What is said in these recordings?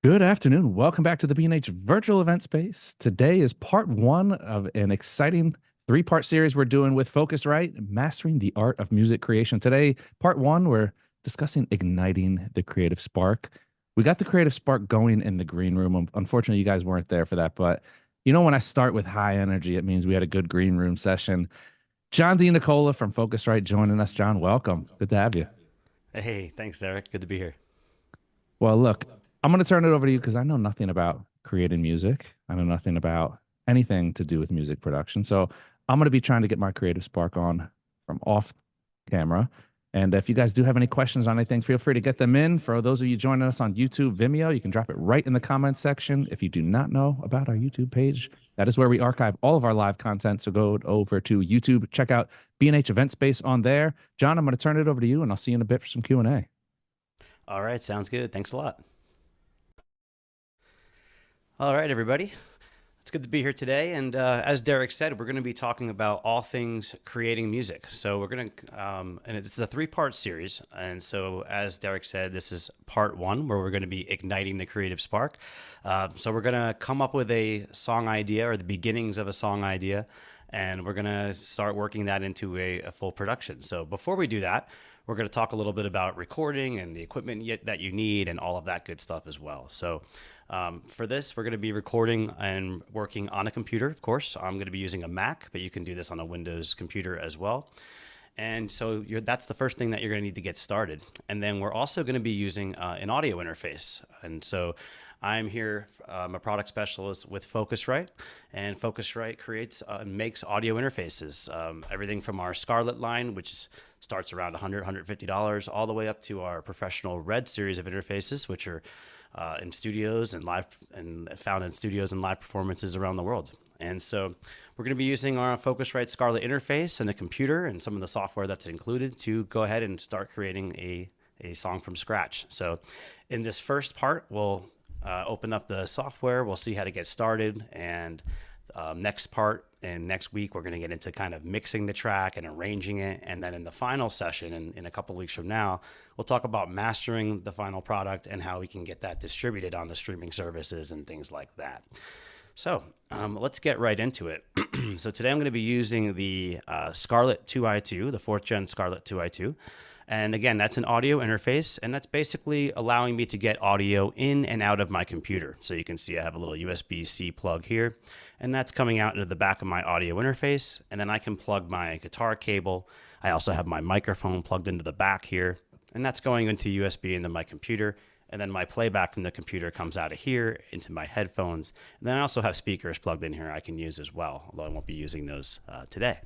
Good afternoon. Welcome back to the B&H Virtual Event Space. Today is part one of an exciting three-part series we're doing with Focusrite, Mastering the Art of Music Creation. Today, part one, we're discussing igniting the creative spark. We got the creative spark going in the green room. Unfortunately, you guys weren't there for that, but when I start with high energy, it means we had a good green room session. John D. Nicola from Focusrite joining us. John, welcome. Good to have you. Hey, thanks, Derek. Good to be here. Well, look, I'm going to turn it over to you because I know nothing about creating music. I know nothing about anything to do with music production. So I'm going to be trying to get my creative spark on from off camera. And if you guys do have any questions on anything, feel free to get them in. For those of you joining us on YouTube, Vimeo, you can drop it right in the comments section. If you do not know about our YouTube page, that is where we archive all of our live content. So go over to YouTube, check out B&H Event Space on there. John, I'm going to turn it over to you, and I'll see you in a bit for some Q&A. All right, sounds good. Thanks a lot. All right, everybody. It's good to be here today. And as Derek said, we're going to be talking about all things creating music. So we're going to, and this is a three-part series. And so as Derek said, this is part one, where we're going to be igniting the creative spark. So we're going to come up with a song idea or the beginnings of a song idea, and we're going to start working that into a full production. So before we do that, we're going to talk a little bit about recording and the equipment that you need and all of that good stuff as well. So for this, we're going to be recording and working on a computer, of course. I'm going to be using a Mac, but you can do this on a Windows computer as well. And so that's the first thing that you're going to need to get started. And then we're also going to be using an audio interface. And so I'm here, I'm a product specialist with Focusrite, and Focusrite creates and makes audio interfaces. Everything from our Scarlett line, which starts around $100, $150, all the way up to our professional Red series of interfaces, which are in studios and live and found in studios and live performances around the world. And so we're going to be using our Focusrite Scarlett interface and a computer and some of the software that's included to go ahead and start creating a song from scratch. So in this first part, we'll open up the software. We'll see how to get started. And next part and next week, we're going to get into kind of mixing the track and arranging it. And then in the final session, in a couple of weeks from now, we'll talk about mastering the final product and how we can get that distributed on the streaming services and things like that. So let's get right into it. So today I'm going to be using the Scarlett 2i2, the 4th gen Scarlett 2i2. And again, that's an audio interface, and that's basically allowing me to get audio in and out of my computer. So you can see I have a little USB-C plug here, and that's coming out into the back of my audio interface. And then I can plug my guitar cable. I also have my microphone plugged into the back here, and that's going into USB into my computer. And then my playback from the computer comes out of here into my headphones. And then I also have speakers plugged in here I can use as well, although I won't be using those today.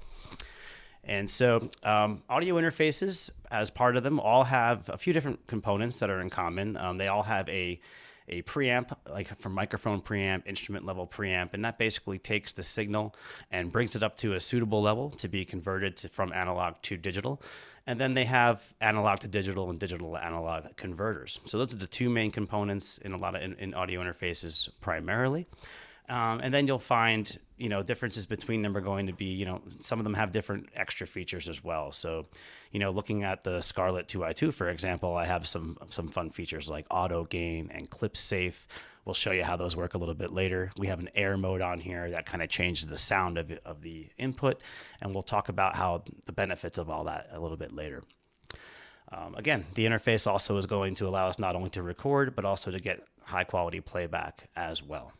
And so audio interfaces, as part of them, all have a few different components that are in common. They all have a preamp, like from microphone preamp, instrument level preamp, and that basically takes the signal and brings it up to a suitable level to be converted from analog to digital. And then they have analog to digital and digital to analog converters. So those are the two main components in a lot of in audio interfaces primarily. And then you'll find, differences between them are going to be, some of them have different extra features as well. So, looking at the Scarlett 2i2, for example, I have some fun features like auto gain and clip safe. We'll show you how those work a little bit later. We have an air mode on here that kind of changes the sound of the input. And we'll talk about how the benefits of all that a little bit later. Again, the interface also is going to allow us not only to record, but also to get high quality playback as well.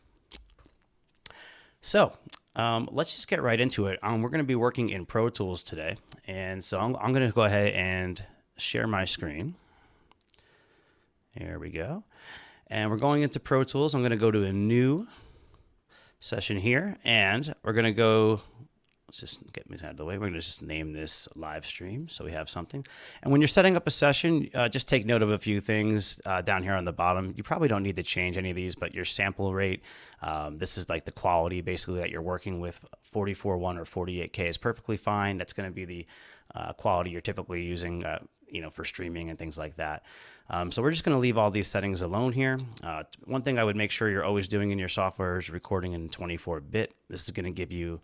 So let's just get right into it. We're going to be working in Pro Tools today. And so I'm going to go ahead and share my screen. There we go. And we're going into Pro Tools. I'm going to go to a new session here. And we're going to go, let's just get me out of the way. We're going to just name this live stream so we have something. And when you're setting up a session, just take note of a few things down here on the bottom. You probably don't need to change any of these, but your sample rate, this is like the quality basically that you're working with. 44.1 or 48K is perfectly fine. That's going to be the quality you're typically using for streaming and things like that. So we're just going to leave all these settings alone here. One thing I would make sure you're always doing in your software is recording in 24-bit. This is going to give you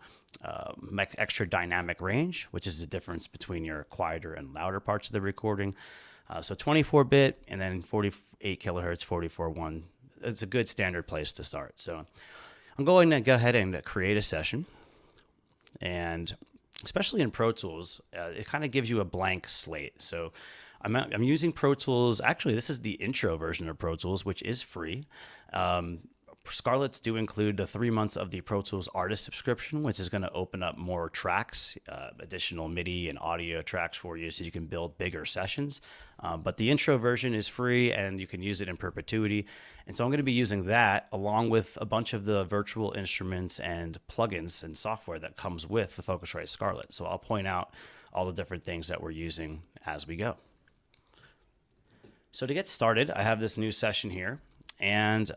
extra dynamic range, which is the difference between your quieter and louder parts of the recording. So 24-bit and then 48 kilohertz, 44.1 it's a good standard place to start. So I'm going to go ahead and create a session, and especially in Pro Tools, it kind of gives you a blank slate. So I'm using Pro Tools. Actually, this is the intro version of Pro Tools, which is free. Scarlets do include the 3 months of the Pro Tools artist subscription, which is going to open up more tracks, additional MIDI and audio tracks for you so you can build bigger sessions. But the intro version is free and you can use it in perpetuity. And so I'm going to be using that along with a bunch of the virtual instruments and plugins and software that comes with the Focusrite Scarlett. So I'll point out all the different things that we're using as we go. So to get started, I have this new session here. And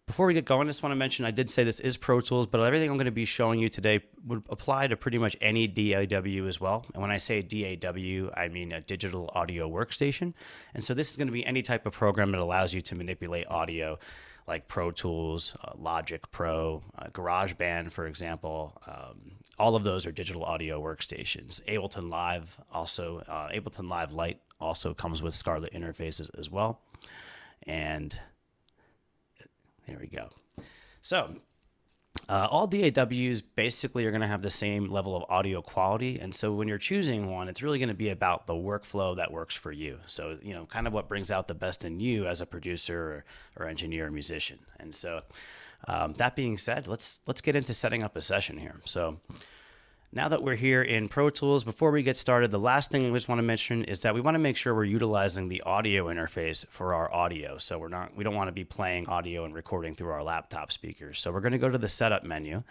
before we get going, I just want to mention, I did say this is Pro Tools, but everything I'm going to be showing you today would apply to pretty much any DAW as well. And when I say DAW, I mean a digital audio workstation. And so this is going to be any type of program that allows you to manipulate audio, like Pro Tools, Logic Pro, GarageBand, for example. All of those are digital audio workstations. Ableton Live also, Ableton Live Lite also comes with Scarlett interfaces as well. And there we go. So all DAWs basically are going to have the same level of audio quality. And so when you're choosing one, it's really going to be about the workflow that works for you. So, you know, kind of what brings out the best in you as a producer or engineer or musician. And so that being said, let's get into setting up a session here. So now that we're here in Pro Tools, before we get started, the last thing we just want to mention is that we want to make sure we're utilizing the audio interface for our audio. So we don't want to be playing audio and recording through our laptop speakers. So we're going to go to the setup menu,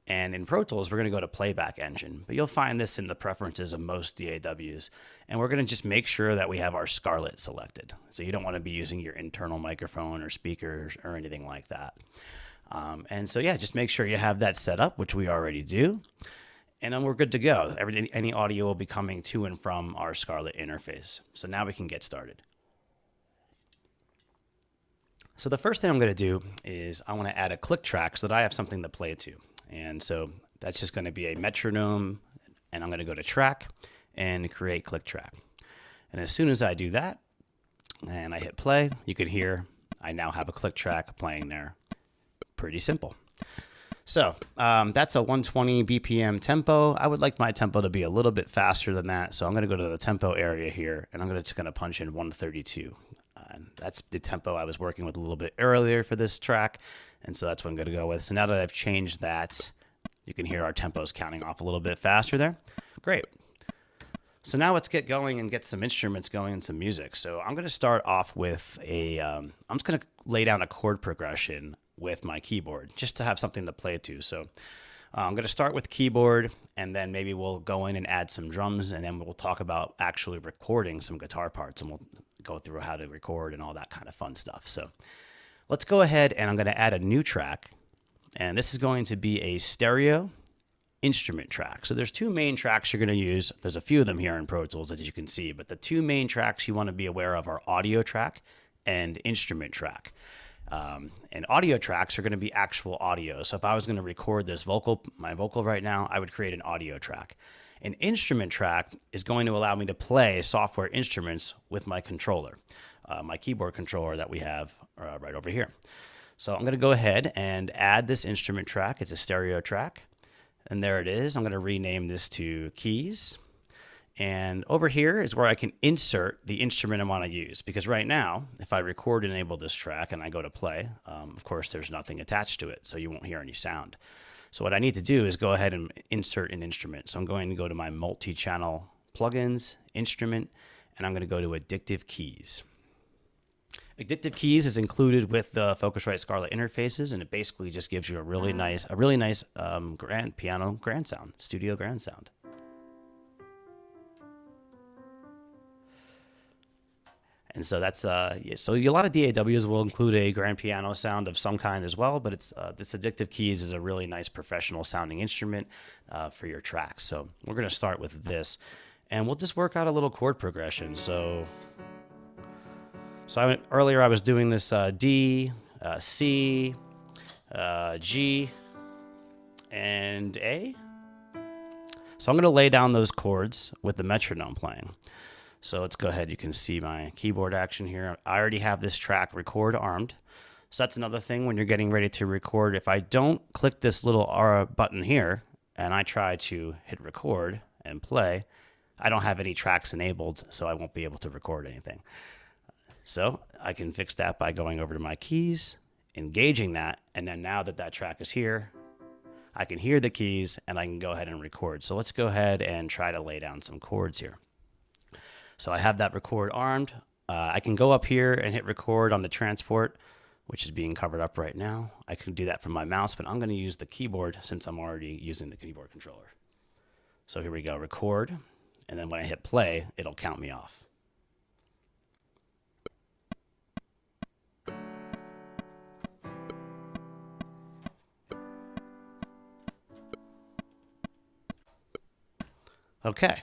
and in Pro Tools, we're going to go to playback engine, but you'll find this in the preferences of most DAWs. And we're going to just make sure that we have our Scarlett selected. So you don't want to be using your internal microphone or speakers or anything like that. And so, yeah, just make sure you have that set up, which we already do. And then we're good to go. Any audio will be coming to and from our Scarlett interface. So now we can get started. So the first thing I'm going to do is I want to add a click track so that I have something to play to. And so that's just going to be a metronome. And I'm going to go to track and create click track. And as soon as I do that and I hit play, you can hear I now have a click track playing there. Pretty simple. So that's a 120 BPM tempo. I would like my tempo to be a little bit faster than that. So I'm going to go to the tempo area here, and I'm just going to punch in 132. That's the tempo I was working with a little bit earlier for this track. And so that's what I'm going to go with. So now that I've changed that, you can hear our tempos counting off a little bit faster there. Great. So now let's get going and get some instruments going and some music. So I'm going to start off with I'm just going to lay down a chord progression with my keyboard just to have something to play to. So I'm going to start with keyboard, and then maybe we'll go in and add some drums, and then we'll talk about actually recording some guitar parts, and we'll go through how to record and all that kind of fun stuff. So let's go ahead, and I'm going to add a new track, and this is going to be a stereo instrument track. So there's two main tracks you're going to use. There's a few of them here in Pro Tools, as you can see, but the two main tracks you want to be aware of are audio track and instrument track. And audio tracks are going to be actual audio. So if I was going to record this my vocal right now, I would create an audio track. An instrument track is going to allow me to play software instruments with my controller, my keyboard controller that we have right over here. So I'm going to go ahead and add this instrument track. It's a stereo track. And there it is. I'm going to rename this to keys. And over here is where I can insert the instrument I want to use. Because right now, if I record and enable this track and I go to play, of course, there's nothing attached to it, so you won't hear any sound. So what I need to do is go ahead and insert an instrument. So I'm going to go to my multi-channel plugins, instrument, and I'm going to go to Addictive Keys. Addictive Keys is included with the Focusrite Scarlett interfaces, and it basically just gives you a really nice grand piano grand sound, studio grand sound. And so that's so a lot of DAWs will include a grand piano sound of some kind as well, but it's this Addictive Keys is a really nice professional sounding instrument for your tracks. So we're going to start with this, and we'll just work out a little chord progression. So earlier I was doing this D, C, G, and A. So I'm going to lay down those chords with the metronome playing. So let's go ahead. You can see my keyboard action here. I already have this track record armed. So that's another thing when you're getting ready to record. If I don't click this little R button here and I try to hit record and play, I don't have any tracks enabled, so I won't be able to record anything. So I can fix that by going over to my keys, engaging that, and then now that that track is here, I can hear the keys and I can go ahead and record. So let's go ahead and try to lay down some chords here. So I have that record armed. I can go up here and hit record on the transport, which is being covered up right now. I can do that from my mouse, but I'm going to use the keyboard since I'm already using the keyboard controller. So here we go, record. And then when I hit play, it'll count me off. Okay.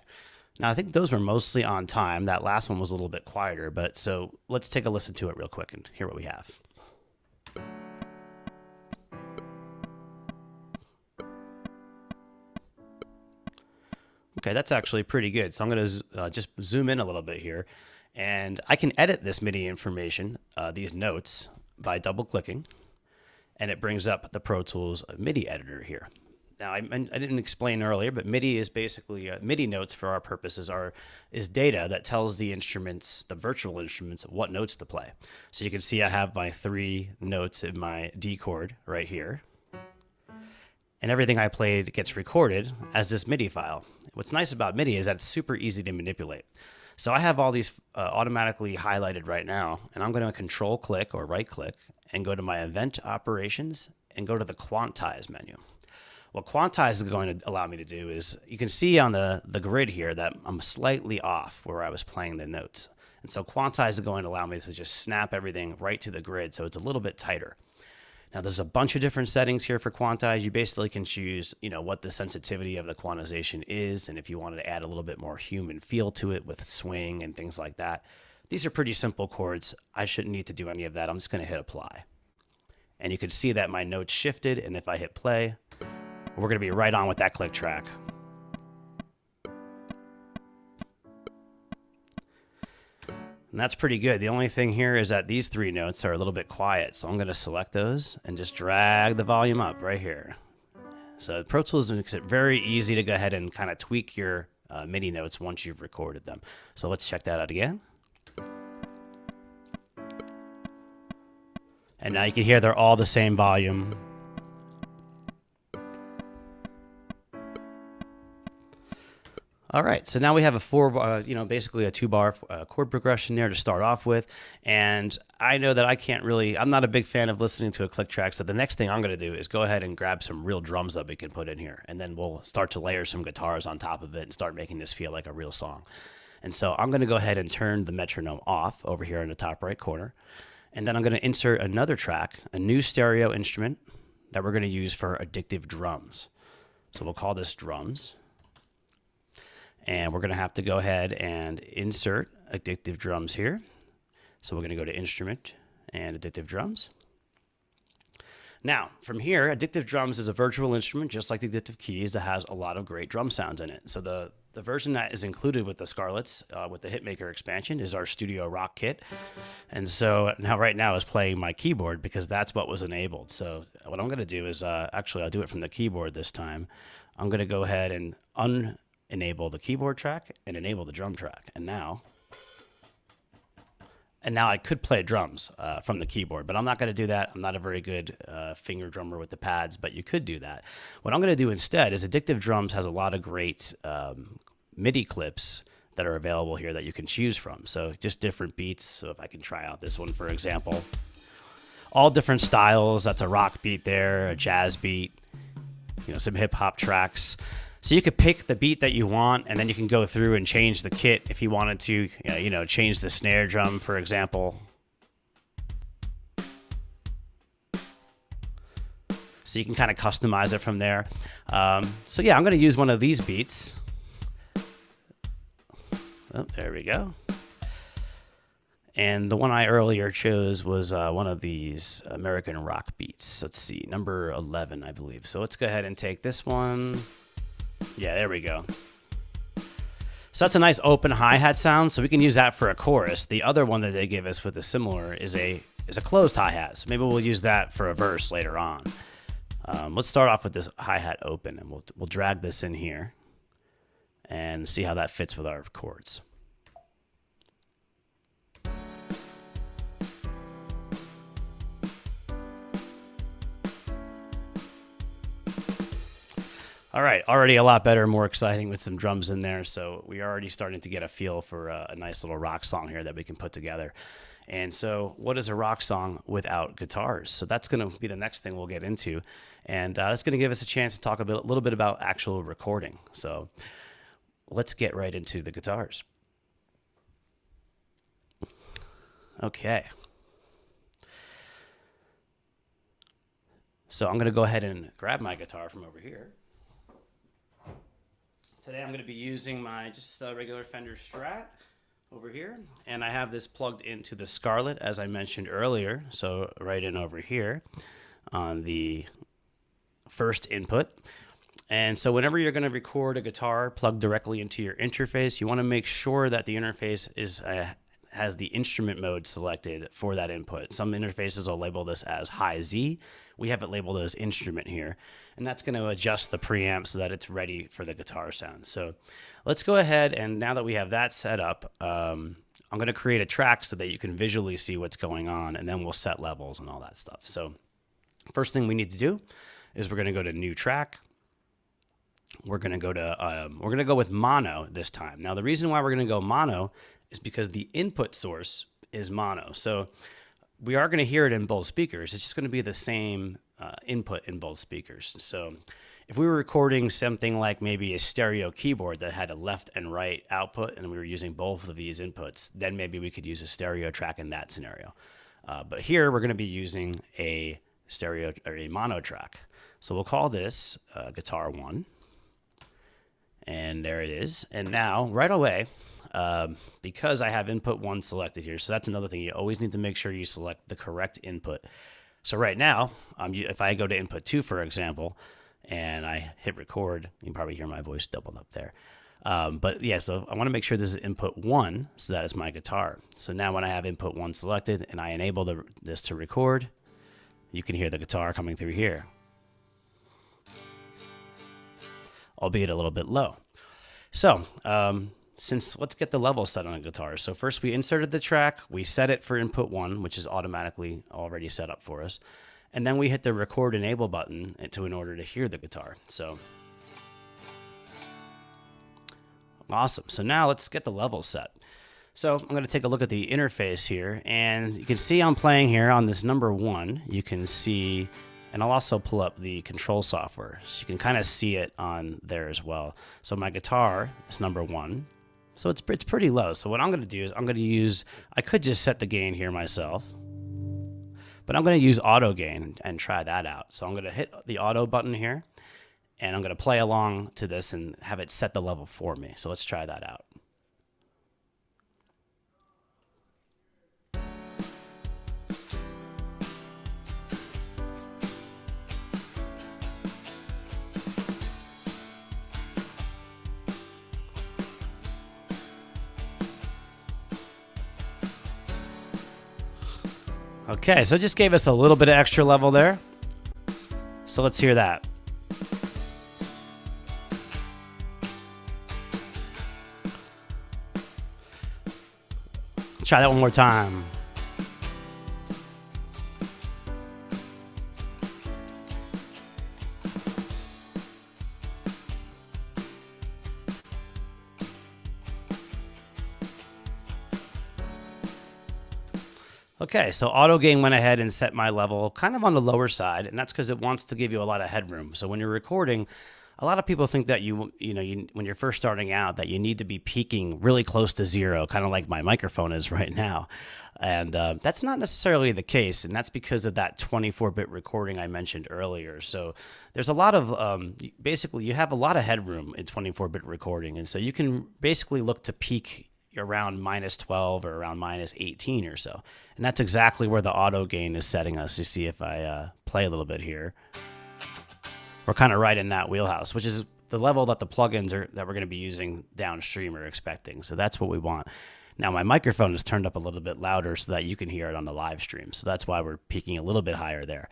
Now I think those were mostly on time. That last one was a little bit quieter, but so let's take a listen to it real quick and hear what we have. Okay, that's actually pretty good. So I'm going to just zoom in a little bit here, and I can edit this MIDI information, these notes, by double-clicking, and it brings up the Pro Tools MIDI editor here. Now, I didn't explain earlier, but MIDI is basically MIDI notes for our purposes is data that tells the instruments, the virtual instruments, what notes to play. So you can see I have my 3 notes in my D chord right here. And everything I played gets recorded as this MIDI file. What's nice about MIDI is that it's super easy to manipulate. So I have all these automatically highlighted right now, and I'm going to control click or right click and go to my event operations and go to the quantize menu. What quantize is going to allow me to do is, you can see on the grid here that I'm slightly off where I was playing the notes. And so quantize is going to allow me to just snap everything right to the grid, so it's a little bit tighter. Now there's a bunch of different settings here for quantize. You basically can choose, what the sensitivity of the quantization is, and if you wanted to add a little bit more human feel to it with swing and things like that. These are pretty simple chords. I shouldn't need to do any of that. I'm just going to hit apply. And you can see that my notes shifted, and if I hit play, we're going to be right on with that click track. And that's pretty good. The only thing here is that these 3 notes are a little bit quiet. So I'm going to select those and just drag the volume up right here. So Pro Tools makes it very easy to go ahead and kind of tweak your MIDI notes once you've recorded them. So let's check that out again. And now you can hear they're all the same volume. All right, so now we have a basically a 2-bar chord progression there to start off with. And I know that I'm not a big fan of listening to a click track. So the next thing I'm going to do is go ahead and grab some real drums that we can put in here. And then we'll start to layer some guitars on top of it and start making this feel like a real song. And so I'm going to go ahead and turn the metronome off over here in the top right corner. And then I'm going to insert another track, a new stereo instrument that we're going to use for addictive drums. So we'll call this drums. And we're going to have to go ahead and insert addictive drums here. So we're going to go to instrument and addictive drums. Now, from here, addictive drums is a virtual instrument, just like the addictive keys, that has a lot of great drum sounds in it. So the version that is included with the Scarletts, with the Hitmaker expansion, is our Studio Rock kit. And so right now is playing my keyboard because that's what was enabled. So what I'm going to do is, actually I'll do it from the keyboard this time. I'm going to go ahead and enable the keyboard track and enable the drum track. And now I could play drums from the keyboard, but I'm not going to do that. I'm not a very good finger drummer with the pads, but you could do that. What I'm going to do instead is Addictive Drums has a lot of great MIDI clips that are available here that you can choose from. So just different beats. So if I can try out this one, for example, all different styles. That's a rock beat there, a jazz beat, some hip hop tracks. So you could pick the beat that you want, and then you can go through and change the kit if you wanted to, change the snare drum, for example. So you can kind of customize it from there. So yeah, I'm going to use one of these beats. Oh, there we go. And the one I earlier chose was one of these American rock beats. Let's see, number 11, I believe. So let's go ahead and take this one. Yeah, there we go. So that's a nice open hi-hat sound, so we can use that for a chorus. The other one that they give us with a similar is a closed hi-hat, so maybe we'll use that for a verse later on. Let's start off with this hi-hat open, and we'll drag this in here and see how that fits with our chords. All right, already a lot better, more exciting with some drums in there. So we are already starting to get a feel for a nice little rock song here that we can put together. And so what is a rock song without guitars? So that's going to be the next thing we'll get into. And that's going to give us a chance to talk a little bit about actual recording. So let's get right into the guitars. Okay. So I'm going to go ahead and grab my guitar from over here. Today I'm going to be using my just regular Fender Strat over here, and I have this plugged into the Scarlett as I mentioned earlier, so right in over here on the first input. And so whenever you're going to record a guitar plugged directly into your interface, you want to make sure that the interface has the instrument mode selected for that input. Some interfaces will label this as high Z. We have it labeled as instrument here, and that's going to adjust the preamp so that it's ready for the guitar sound. So let's go ahead, and now that we have that set up, I'm going to create a track so that you can visually see what's going on, and then we'll set levels and all that stuff. So first thing we need to do is we're going to go to new track. We're going to go with mono this time. Now the reason why we're going to go mono is because the input source is mono. So we are going to hear it in both speakers. It's just going to be the same input in both speakers. So if we were recording something like maybe a stereo keyboard that had a left and right output and we were using both of these inputs, then maybe we could use a stereo track in that scenario. But here we're going to be using a stereo or a mono track. So we'll call this guitar 1. And there it is. And now right away, because I have input 1 selected here, so that's another thing. You always need to make sure you select the correct input. So right now, if I go to input 2, for example, and I hit record, you can probably hear my voice doubled up there. But yeah, so I want to make sure this is input 1, so that is my guitar. So now when I have input 1 selected and I enable this to record, you can hear the guitar coming through here, albeit a little bit low. So let's get the level set on a guitar. So first we inserted the track, we set it for input 1, which is automatically already set up for us. And then we hit the record enable button in order to hear the guitar. So awesome. So now let's get the level set. So I'm going to take a look at the interface here, and you can see I'm playing here on this number 1. You can see, and I'll also pull up the control software, so you can kind of see it on there as well. So my guitar is number 1. So it's pretty low. So what I'm going to do is I could just set the gain here myself, but I'm going to use auto gain and try that out. So I'm going to hit the auto button here, and I'm going to play along to this and have it set the level for me. So let's try that out. Okay, so it just gave us a little bit of extra level there. So let's hear that. Let's try that one more time. Okay, so auto gain went ahead and set my level kind of on the lower side, and that's because it wants to give you a lot of headroom. So when you're recording, a lot of people think that when you're first starting out, that you need to be peaking really close to 0, kind of like my microphone is right now. And that's not necessarily the case, and that's because of that 24-bit recording I mentioned earlier. So there's a lot of, basically you have a lot of headroom in 24-bit recording, and so you can basically look to peak around -12 or around -18 or so. And that's exactly where the auto gain is setting us. You see if I play a little bit here, we're kind of right in that wheelhouse, which is the level that the plugins that we're going to be using downstream are expecting. So that's what we want. Now my microphone is turned up a little bit louder so that you can hear it on the live stream. So that's why we're peaking a little bit higher there.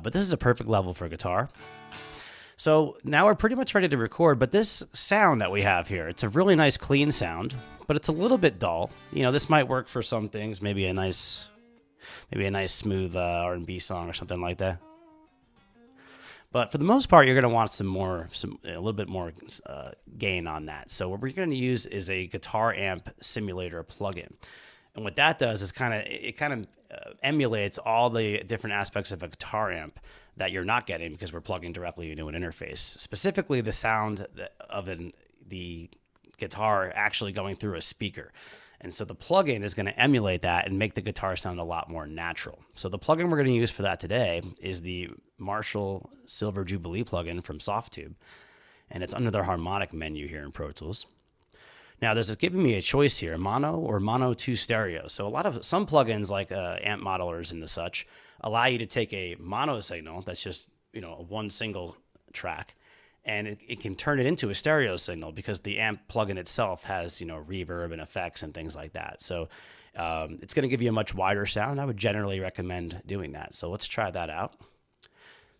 But this is a perfect level for guitar. So now we're pretty much ready to record, but this sound that we have here, it's a really nice clean sound, but it's a little bit dull. You know, this might work for some things, maybe a nice smooth R&B song or something like that. But for the most part, you're going to want a little bit more gain on that. So what we're going to use is a guitar amp simulator plugin. And what that does is it kind of emulates all the different aspects of a guitar amp that you're not getting because we're plugging directly into an interface. Specifically, the sound of the guitar actually going through a speaker. And so the plugin is going to emulate that and make the guitar sound a lot more natural. So the plugin we're going to use for that today is the Marshall Silver Jubilee plugin from Softtube. And it's under their harmonic menu here in Pro Tools. Now there's giving me a choice here, mono or mono 2 stereo. So some plugins like amp modelers and such allow you to take a mono signal that's just, you know, one single track, and it can turn it into a stereo signal because the amp plugin itself has, you know, reverb and effects and things like that. So it's going to give you a much wider sound. I would generally recommend doing that. So let's try that out.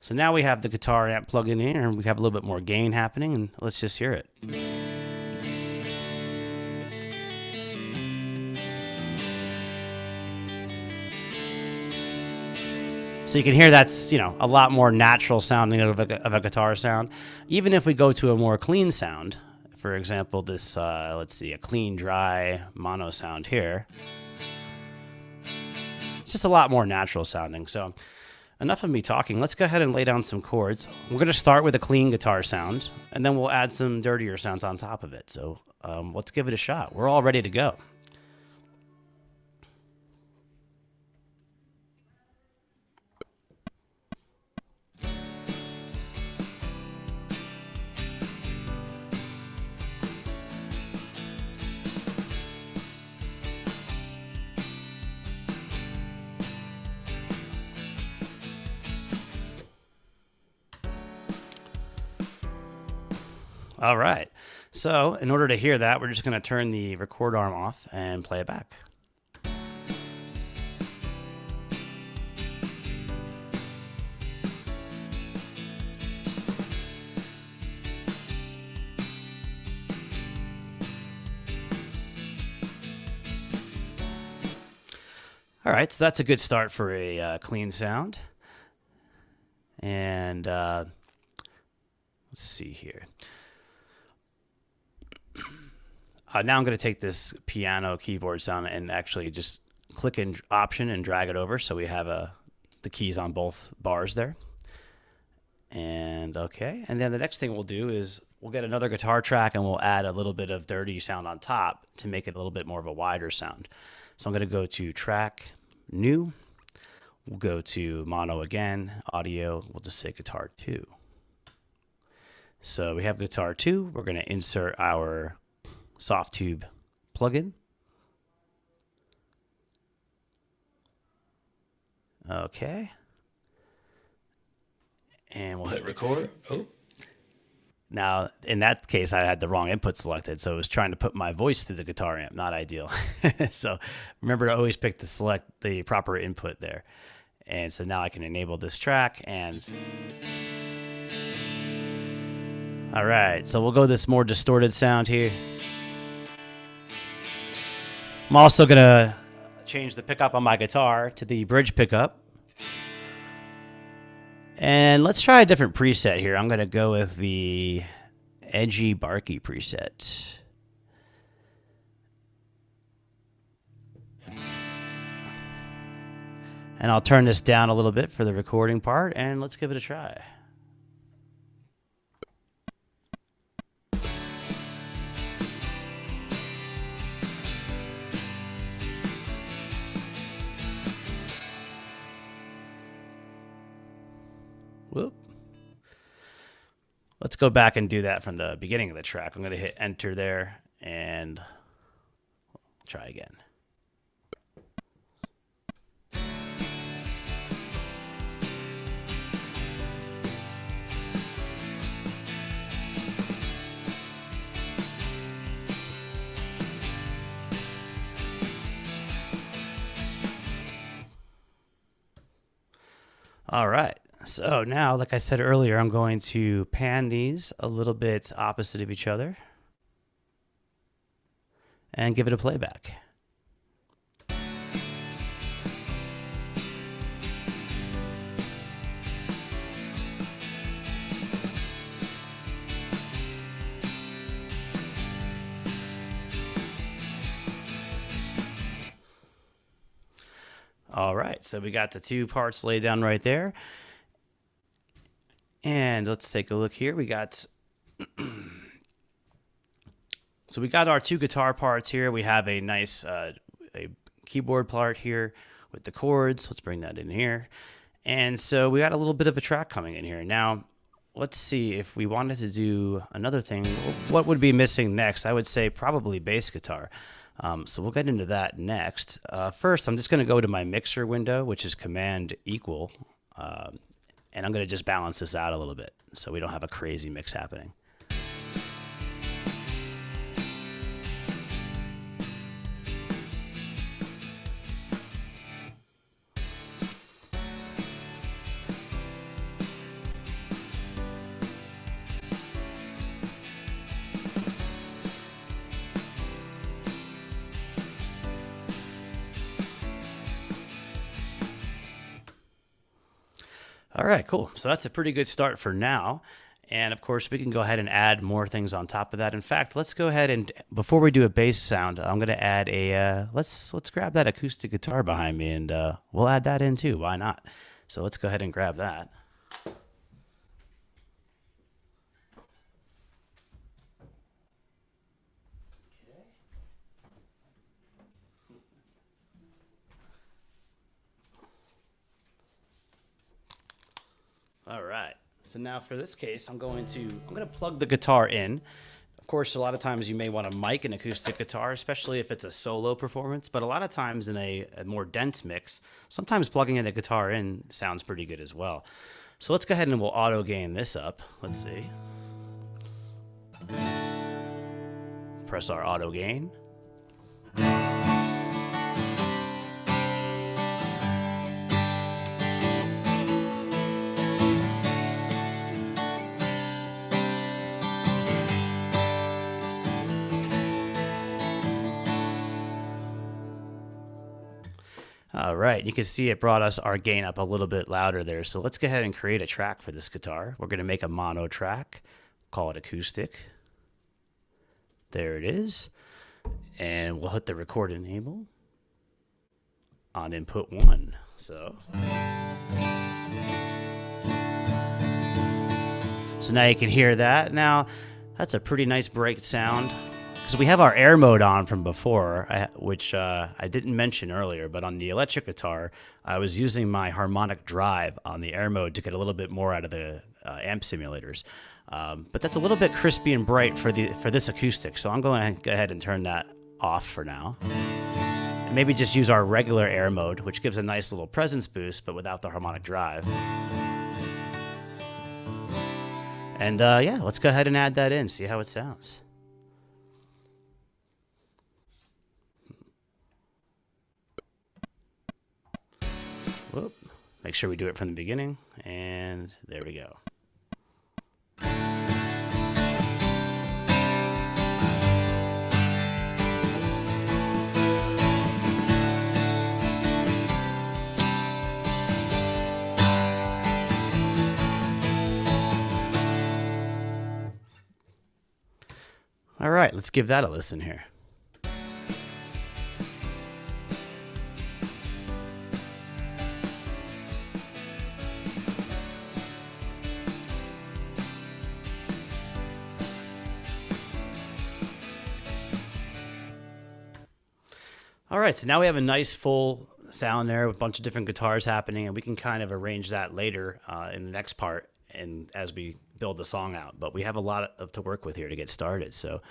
So now we have the guitar amp plugged in here, and we have a little bit more gain happening, and let's just hear it. So you can hear that's, you know, a lot more natural sounding of a guitar sound. Even if we go to a more clean sound, for example, this, let's see, a clean, dry mono sound here. It's just a lot more natural sounding. So enough of me talking. Let's go ahead and lay down some chords. We're going to start with a clean guitar sound, and then we'll add some dirtier sounds on top of it. So let's give it a shot. We're all ready to go. All right. So in order to hear that, we're just going to turn the record arm off and play it back. All right, so that's a good start for a clean sound. And let's see here. Now I'm going to take this piano keyboard sound and actually just click in Option and drag it over so we have the keys on both bars there. And okay, and then the next thing we'll do is we'll get another guitar track and we'll add a little bit of dirty sound on top to make it a little bit more of a wider sound. So I'm going to go to Track, New. We'll go to Mono again, Audio. We'll just say Guitar 2. So we have Guitar 2. We're going to insert our Softtube plugin. Okay. And we'll hit record. Oh. Now, in that case, I had the wrong input selected, so it was trying to put my voice through the guitar amp. Not ideal. So remember to always pick select the proper input there. And so now I can enable this track and... All right, so we'll go this more distorted sound here. I'm also going to change the pickup on my guitar to the bridge pickup. And let's try a different preset here. I'm going to go with the edgy, barky preset. And I'll turn this down a little bit for the recording part, and let's give it a try. Whoop. Let's go back and do that from the beginning of the track. I'm going to hit enter there and try again. All right. So now, like I said earlier, I'm going to pan these a little bit opposite of each other and give it a playback. All right, so we got the two parts laid down right there. And let's take a look here. We got so we got our two guitar parts here. We have a nice a keyboard part here with the chords. Let's bring that in here. And so we got a little bit of a track coming in here. Now, let's see if we wanted to do another thing. What would be missing next? I would say probably bass guitar. So we'll get into that next. First, I'm just going to go to my mixer window, which is Command equal, and I'm going to just balance this out a little bit so we don't have a crazy mix happening. All right, cool. So that's a pretty good start for now. And of course, we can go ahead and add more things on top of that. In fact, let's go ahead and before we do a bass sound, I'm going to add a let's grab that acoustic guitar behind me, and we'll add that in too. Why not? So let's go ahead and grab that. All right. So now for this case, I'm going to plug the guitar in. Of course, a lot of times you may want to mic an acoustic guitar, especially if it's a solo performance. But a lot of times in a more dense mix, sometimes plugging in a guitar in sounds pretty good as well. So let's go ahead and we'll auto gain this up. Let's see. Press our auto gain. All right, you can see it brought us our gain up a little bit louder there. So let's go ahead and create a track for this guitar. We're going to make a mono track, call it acoustic. There it is. And we'll hit the record enable on input 1. So now you can hear that. Now, that's a pretty nice break sound. So we have our air mode on from before, which I didn't mention earlier, but on the electric guitar, I was using my harmonic drive on the air mode to get a little bit more out of the amp simulators. But that's a little bit crispy and bright for this acoustic, so I'm going to go ahead and turn that off for now. And maybe just use our regular air mode, which gives a nice little presence boost, but without the harmonic drive. And yeah, let's go ahead and add that in, see how it sounds. Whoop. Make sure we do it from the beginning, and there we go. All right, let's give that a listen here. All right, so now we have a nice full sound there with a bunch of different guitars happening, and we can kind of arrange that later in the next part and as we build the song out. But we have a lot to work with here to get started. So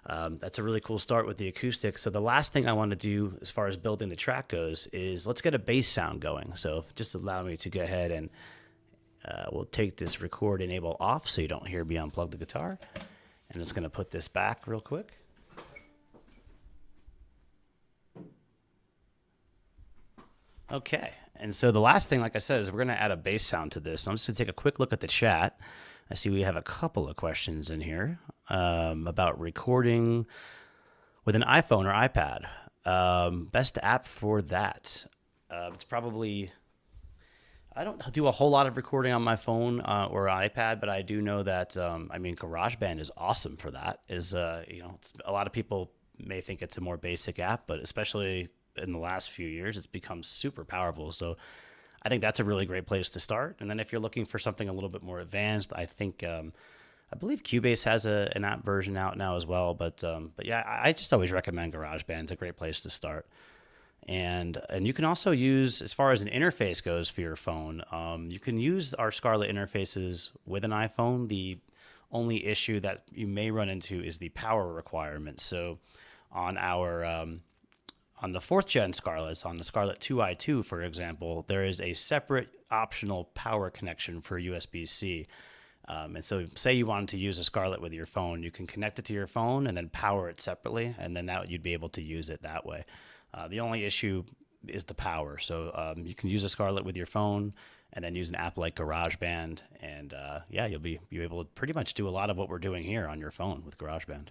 that's a really cool start with the acoustic. So the last thing I want to do as far as building the track goes is let's get a bass sound going. So just allow me to go ahead and we'll take this record enable off so you don't hear me unplug the guitar. And it's going to put this back real quick. Okay, And so the last thing, like I said, is we're going to add a bass sound to this. So I'm just going to take a quick look at the chat. I see we have a couple of questions in here about recording with an iPhone or iPad. Best app for that. It's probably, I don't do a whole lot of recording on my phone or iPad, but I do know that, I mean, GarageBand is awesome for that. A lot of people may think it's a more basic app, but especially in the last few years, it's become super powerful. So I think that's a really great place to start. And then if you're looking for something a little bit more advanced, I think, I believe Cubase has an app version out now as well. But yeah, I just always recommend GarageBand. It's a great place to start. And you can also use, as far as an interface goes for your phone, you can use our Scarlett interfaces with an iPhone. The only issue that you may run into is the power requirement. So on on the 4th gen Scarletts, on the Scarlett 2i2, for example, there is a separate optional power connection for USB-C. And so say you wanted to use a Scarlett with your phone, you can connect it to your phone and then power it separately, and then you'd be able to use it that way. The only issue is the power. So you can use a Scarlett with your phone and then use an app like GarageBand. And yeah, you'll be able to pretty much do a lot of what we're doing here on your phone with GarageBand.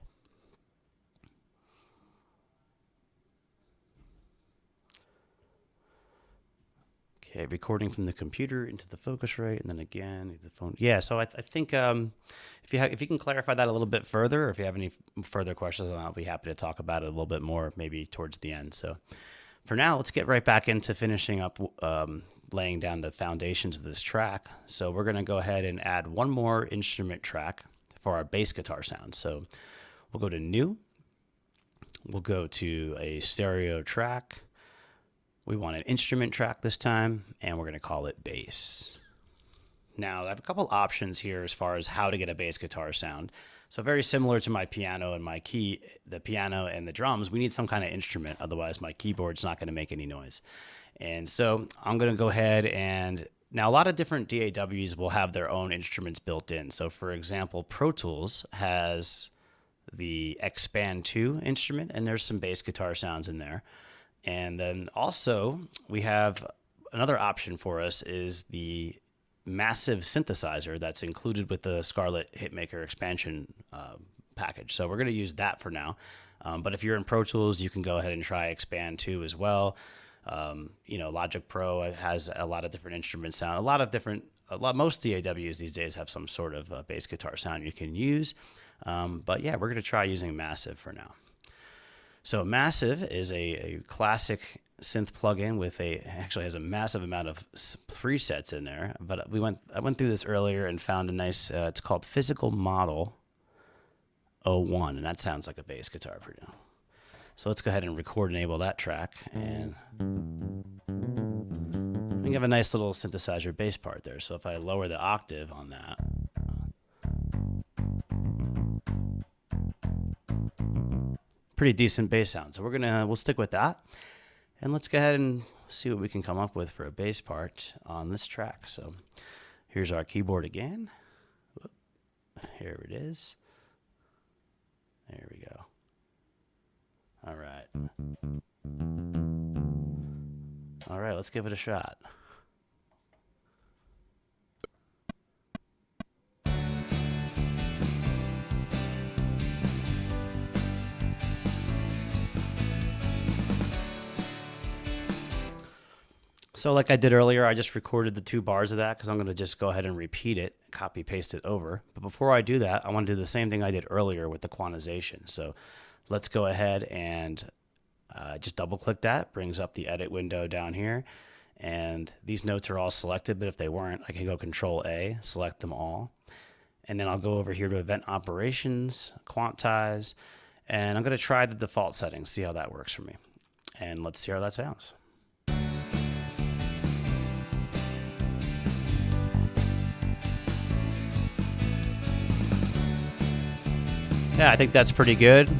Okay, recording from the computer into the Focusrite, and then again the phone. Yeah, so I think if you can clarify that a little bit further, or if you have any further questions, I'll be happy to talk about it a little bit more, maybe towards the end. So for now, let's get right back into finishing up laying down the foundations of this track. So we're going to go ahead and add one more instrument track for our bass guitar sound. So we'll go to New. We'll go to a stereo track. We want an instrument track this time, and we're going to call it bass. Now, I have a couple options here as far as how to get a bass guitar sound. So very similar to my piano and the piano and the drums, we need some kind of instrument. Otherwise, my keyboard's not going to make any noise. And so I'm going to go ahead and now a lot of different DAWs will have their own instruments built in. So for example, Pro Tools has the Expand 2 instrument, and there's some bass guitar sounds in there. And then also we have another option for us is the massive synthesizer that's included with the Scarlett Hitmaker expansion package. So we're going to use that for now. But if you're in Pro Tools, you can go ahead and try Expand 2 as well. Logic Pro has a lot of different instrument sound, most DAWs these days have some sort of bass guitar sound you can use. But yeah, we're going to try using Massive for now. So Massive is a classic synth plugin actually has a massive amount of presets in there. But I went through this earlier and found a nice, it's called Physical Model 01, and that sounds like a bass guitar for you. So let's go ahead and record enable that track, and we have a nice little synthesizer bass part there. So if I lower the octave on that, pretty decent bass sound. So we'll stick with that, and let's go ahead and see what we can come up with for a bass part on this track. So here's our keyboard again. Whoop. Here it is. There we go. All right. All right, let's give it a shot. So like I did earlier, I just recorded the 2 bars of that because I'm going to just go ahead and repeat it, copy paste it over. But before I do that, I want to do the same thing I did earlier with the quantization. So let's go ahead and just double click that, brings up the edit window down here. And these notes are all selected, but if they weren't, I can go Control A, select them all. And then I'll go over here to Event Operations, Quantize, and I'm going to try the default settings, see how that works for me. And let's see how that sounds. Yeah, I think that's pretty good.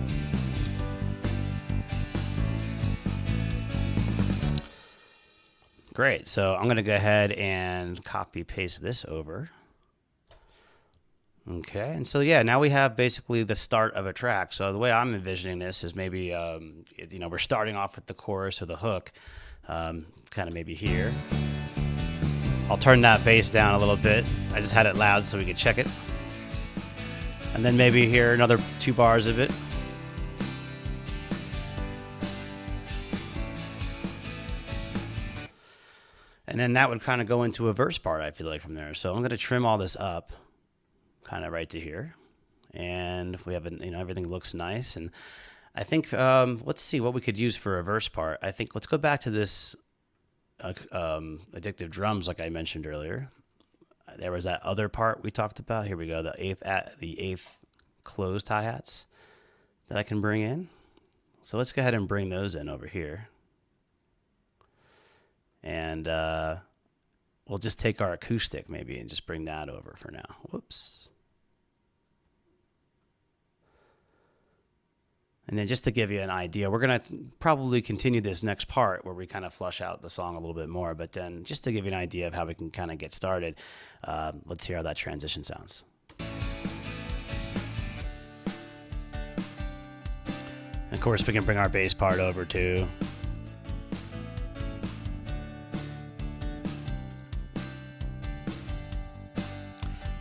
Great, so I'm gonna go ahead and copy paste this over. Okay, and so yeah, now we have basically the start of a track. So the way I'm envisioning this is maybe, we're starting off with the chorus or the hook. kind of maybe here. I'll turn that bass down a little bit. I just had it loud so we could check it. And then maybe here another 2 bars of it. And then that would kind of go into a verse part, I feel like, from there. So I'm going to trim all this up kind of right to here. And we have, everything looks nice. And I think, let's see what we could use for a verse part. I think let's go back to this addictive drums like I mentioned earlier. There was that other part we talked about. Here we go, the eighth closed hi-hats that I can bring in. So let's go ahead and bring those in over here. And we'll just take our acoustic maybe and just bring that over for now. Whoops. And then just to give you an idea, we're going to probably continue this next part where we kind of flush out the song a little bit more. But then just to give you an idea of how we can kind of get started, let's hear how that transition sounds. And of course, we can bring our bass part over too.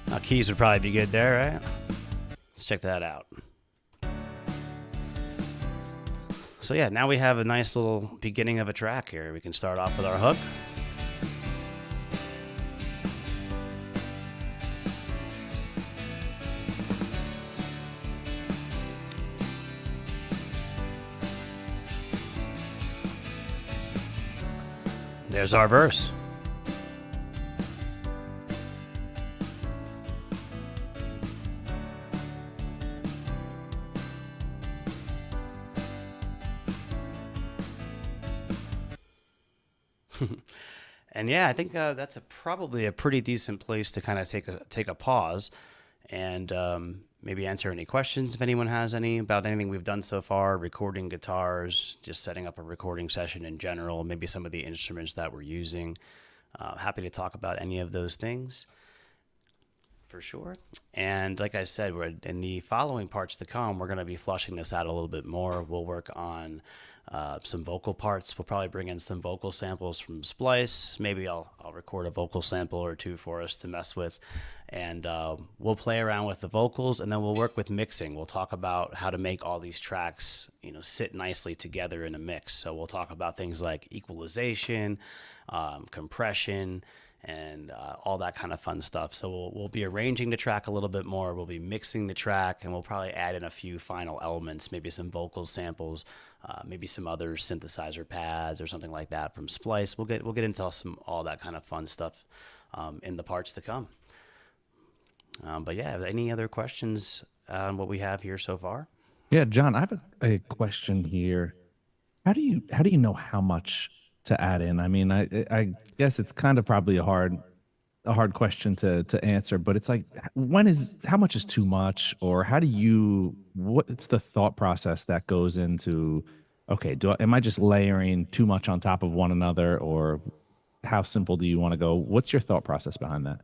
Now, keys would probably be good there, right? Let's check that out. So yeah, now we have a nice little beginning of a track here. We can start off with our hook. There's our verse. And yeah, I think that's probably a pretty decent place to kind of take a pause and maybe answer any questions if anyone has any about anything we've done so far, recording guitars, just setting up a recording session in general, maybe some of the instruments that we're using. Happy to talk about any of those things for sure. And like I said, we're in the following parts to come, we're going to be flushing this out a little bit more. We'll work on some vocal parts. We'll probably bring in some vocal samples from Splice. Maybe I'll record a vocal sample or two for us to mess with. And we'll play around with the vocals, and then we'll work with mixing. We'll talk about how to make all these tracks, sit nicely together in a mix. So we'll talk about things like equalization, compression, and all that kind of fun stuff. So we'll be arranging the track a little bit more. We'll be mixing the track, and we'll probably add in a few final elements, maybe some vocal samples, maybe some other synthesizer pads or something like that from Splice. We'll get into all that kind of fun stuff in the parts to come. But yeah, any other questions on what we have here so far? Yeah, John, I have a question here. How do you know how much to add in? I mean, I guess it's kind of probably a hard question to answer, but it's like, how much is too much, or what's the thought process that goes into, okay, am I just layering too much on top of one another, or how simple do you want to go? What's your thought process behind that?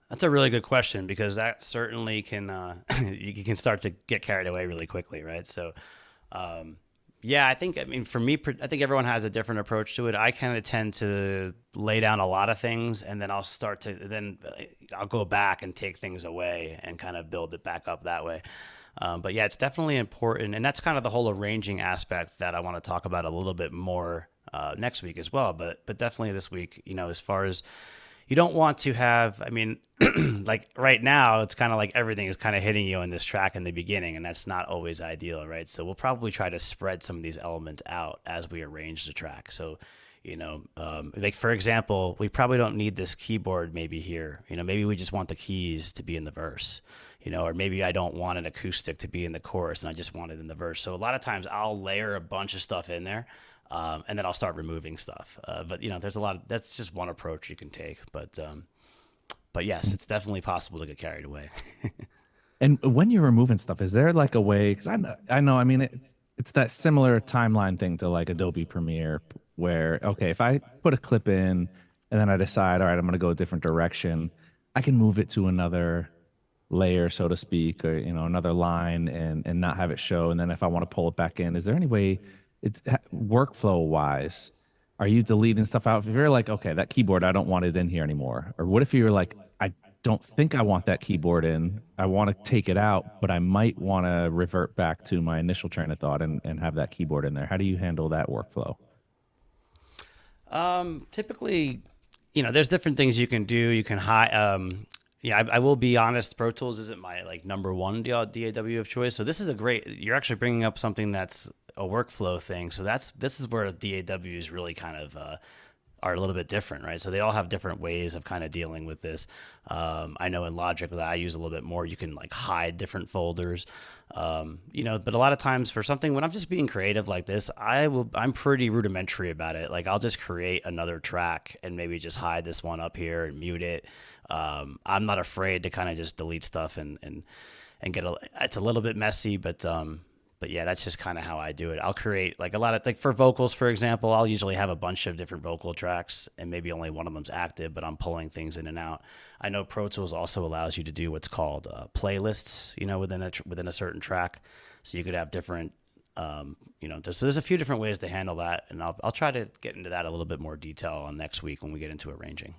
That's a really good question, because that certainly can you can start to get carried away really quickly, right? So yeah, I mean, for me, I think everyone has a different approach to it. I kind of tend to lay down a lot of things, and then I'll go back and take things away and kind of build it back up that way. But yeah, it's definitely important. And that's kind of the whole arranging aspect that I want to talk about a little bit more next week as well. But definitely this week, as far as, you don't want to have, I mean, like right now, it's kind of like everything is kind of hitting you on this track in the beginning, and that's not always ideal, right? So we'll probably try to spread some of these elements out as we arrange the track. So, like for example, we probably don't need this keyboard maybe here. Maybe we just want the keys to be in the verse, or maybe I don't want an acoustic to be in the chorus and I just want it in the verse. So a lot of times I'll layer a bunch of stuff in there. And then I'll start removing stuff. But there's that's just one approach you can take. But yes, it's definitely possible to get carried away. And when you're removing stuff, is there like a way? Because I know, I mean, it's that similar timeline thing to like Adobe Premiere, where, okay, if I put a clip in and then I decide, all right, I'm going to go a different direction, I can move it to another layer, so to speak, or, another line and not have it show. And then if I want to pull it back in, is there any way, it's workflow wise, Are you deleting stuff out? If you're like, okay, that keyboard, I don't want it in here anymore. Or what if you're like, I don't think I want that keyboard in. I want to take it out, but I might want to revert back to my initial train of thought and have that keyboard in there. How do you handle that workflow? Typically, there's different things you can do. You can hide. Yeah, I will be honest. Pro Tools isn't my like number one DAW of choice. So this is a great. You're actually bringing up something that's a workflow thing. So this is where DAWs really kind of are a little bit different, right? So they all have different ways of kind of dealing with this. I know in Logic that I use a little bit more, you can like hide different folders, but a lot of times for something when I'm just being creative like this, I'm pretty rudimentary about it. Like I'll just create another track and maybe just hide this one up here and mute it. I'm not afraid to kind of just delete stuff and it's a little bit messy, but yeah, that's just kind of how I do it. I'll create like a lot of like for vocals, for example, I'll usually have a bunch of different vocal tracks and maybe only one of them's active, but I'm pulling things in and out. I know Pro Tools also allows you to do what's called playlists, within a certain track. So you could have different, there's a few different ways to handle that. And I'll try to get into that a little bit more detail on next week when we get into arranging.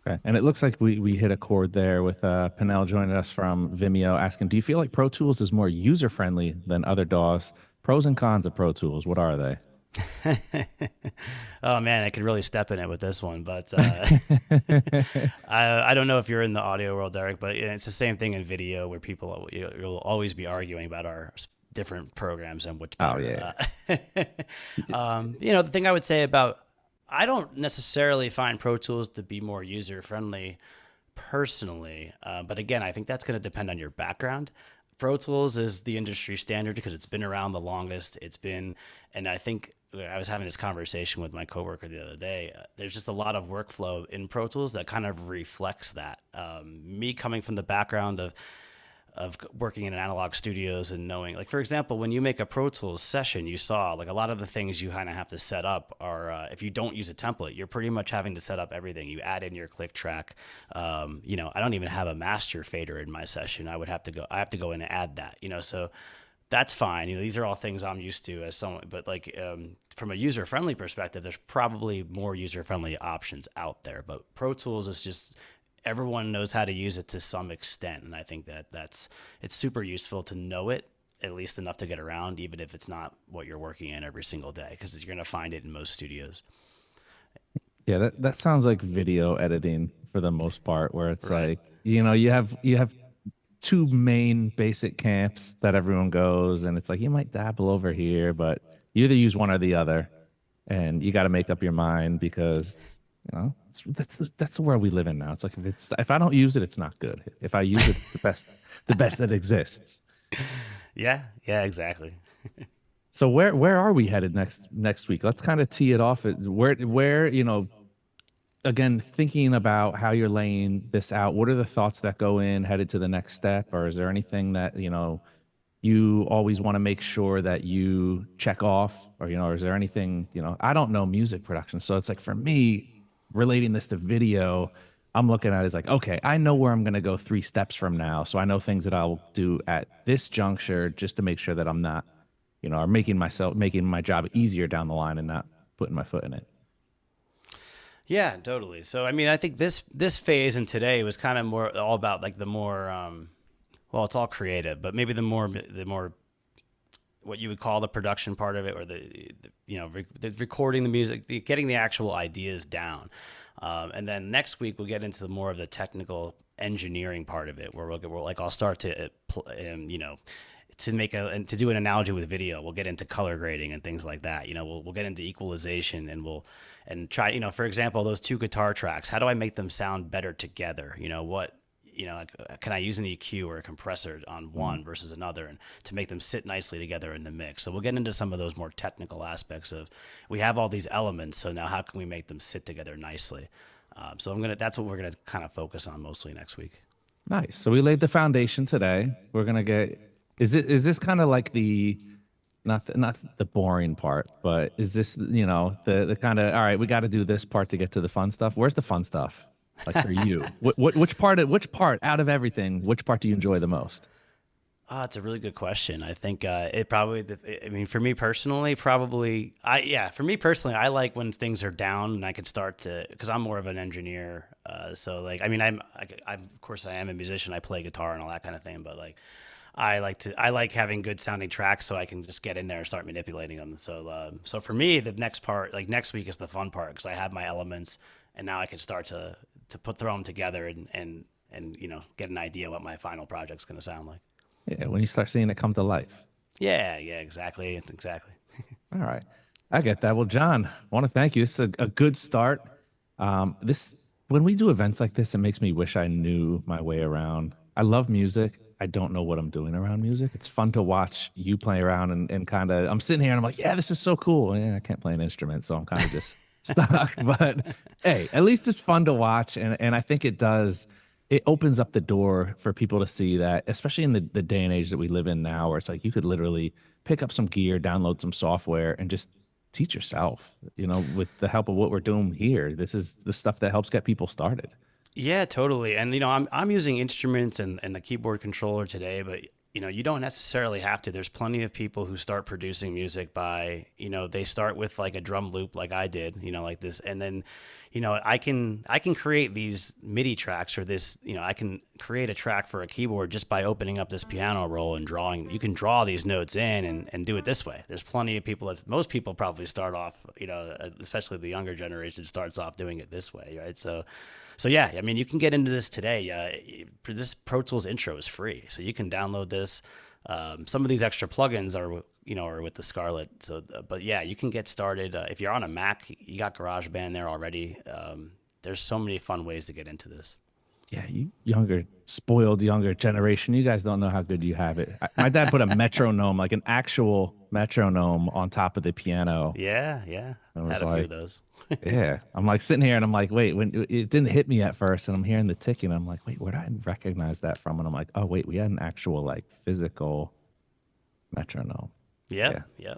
Okay. And it looks like we hit a chord there with Pinnell joining us from Vimeo asking, do you feel like Pro Tools is more user friendly than other DAWs? Pros and cons of Pro Tools, what are they? Oh man, I could really step in it with this one, but I don't know if you're in the audio world, Derek, but it's the same thing in video where people you'll always be arguing about our different programs and which. Oh yeah. The thing I would say about I don't necessarily find Pro Tools to be more user friendly personally, but again, I think that's going to depend on your background. Pro Tools is the industry standard because it's been around the longest. And I think I was having this conversation with my coworker the other day. There's just a lot of workflow in Pro Tools that kind of reflects that. Me coming from the background of working in analog studios and knowing, like, for example, when you make a Pro Tools session, you saw like a lot of the things you kind of have to set up are, if you don't use a template, you're pretty much having to set up everything. You add in your click track. I don't even have a master fader in my session. I have to go in and add that, so that's fine. These are all things I'm used to as someone, but like, from a user-friendly perspective, there's probably more user-friendly options out there, but Pro Tools is just, everyone knows how to use it to some extent. And I think it's super useful to know it at least enough to get around, even if it's not what you're working in every single day, because you're going to find it in most studios. Yeah, that sounds like video editing for the most part, where it's Right. like, you have two main basic camps that everyone goes, and it's like you might dabble over here, but you either use one or the other, and you got to make up your mind because that's the world we live in now. It's like if I don't use it, it's not good. If I use it, it's the best that exists. Yeah, exactly. So where are we headed next week? Let's kind of tee it off. Where again, thinking about how you're laying this out. What are the thoughts that go in headed to the next step, or is there anything that you always want to make sure that you check off, or is there anything, I don't know music production. So it's like for me, relating this to video, I'm looking at it as like, okay, I know where I'm going to go 3 steps from now. So I know things that I'll do at this juncture just to make sure that I'm not, or making my job easier down the line and not putting my foot in it. Yeah, totally. So, I mean, I think this phase in today was kind of more all about like the more, well, it's all creative, but maybe the more what you would call the production part of it, or the recording the music, getting the actual ideas down. And then next week we'll get into more of the technical engineering part of it, where I'll start to, to do an analogy with video, we'll get into color grading and things like that. We'll get into equalization and try, for example, those 2 guitar tracks, how do I make them sound better together? Can I use an EQ or a compressor on one versus another, and to make them sit nicely together in the mix? So we'll get into some of those more technical aspects of, we have all these elements, so now how can we make them sit together nicely? That's what we're gonna kind of focus on mostly next week. Nice. So we laid the foundation today. We're gonna is this kind of like not the boring part, but is this the kind of, all right, we got to do this part to get to the fun stuff? Where's the fun stuff? Like for you, which part out of everything, which part do you enjoy the most? Oh, it's a really good question. I think it probably, I mean, for me personally, probably, for me personally, I like when things are down and I can start to, because I'm more of an engineer. So like, I mean, of course, I am a musician. I play guitar and all that kind of thing, but like, I like having good sounding tracks so I can just get in there and start manipulating them. So for me, the next part, like next week, is the fun part because I have my elements and now I can start to throw them together and get an idea what my final project's going to sound like. Yeah, when you start seeing it come to life. Yeah, yeah, exactly, exactly. All right. I get that. Well, John, I want to thank you. This is a good start. This when we do events like this, it makes me wish I knew my way around. I love music. I don't know what I'm doing around music. It's fun to watch you play around and kind of I'm sitting here and I'm like, yeah, this is so cool. Yeah, I can't play an instrument, so I'm kind of just stuck. But hey, at least it's fun to watch. And I think it opens up the door for people to see that, especially in the day and age that we live in now, where it's like you could literally pick up some gear, download some software, and just teach yourself, with the help of what we're doing here. This is the stuff that helps get people started. Yeah, totally. And I'm using instruments and the keyboard controller today, but you don't necessarily have to. There's plenty of people who start producing music by, they start with like a drum loop like I did, like this, and then, I can create these MIDI tracks or this, I can create a track for a keyboard just by opening up this piano roll and drawing. You can draw these notes in and do it this way. There's plenty of people most people probably start off, especially the younger generation starts off doing it this way, right? So yeah, I mean, you can get into this today. This Pro Tools intro is free, so you can download this. Some of these extra plugins are with the Scarlett. So, but yeah, you can get started. If you're on a Mac, you got GarageBand there already. There's so many fun ways to get into this. Yeah, you spoiled younger generation. You guys don't know how good you have it. My dad put a metronome, like an actual metronome, on top of the piano. Yeah, yeah. I was Had a few like, of those. yeah. I'm like sitting here and I'm like, wait, when it didn't hit me at first, and I'm hearing the ticking. I'm like, wait, where did I recognize that from? And I'm like, oh, wait, we had an actual like physical metronome. Yep, Yeah.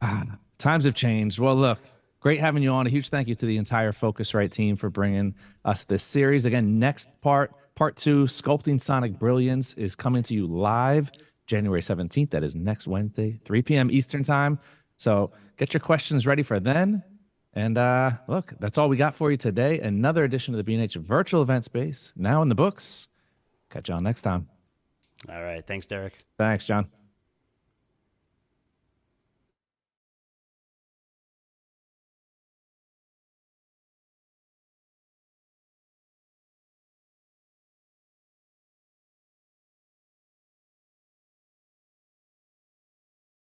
yep. Times have changed. Well, look, great having you on. A huge thank you to the entire Focusrite team for bringing us this series. Again, next part 2, Sculpting Sonic Brilliance, is coming to you live January 17th. That is next Wednesday, 3 p.m. Eastern time. So get your questions ready for then. And look, that's all we got for you today. Another edition of the B&H Virtual Event Space, now in the books. Catch you on next time. All right. Thanks, Derek. Thanks, John.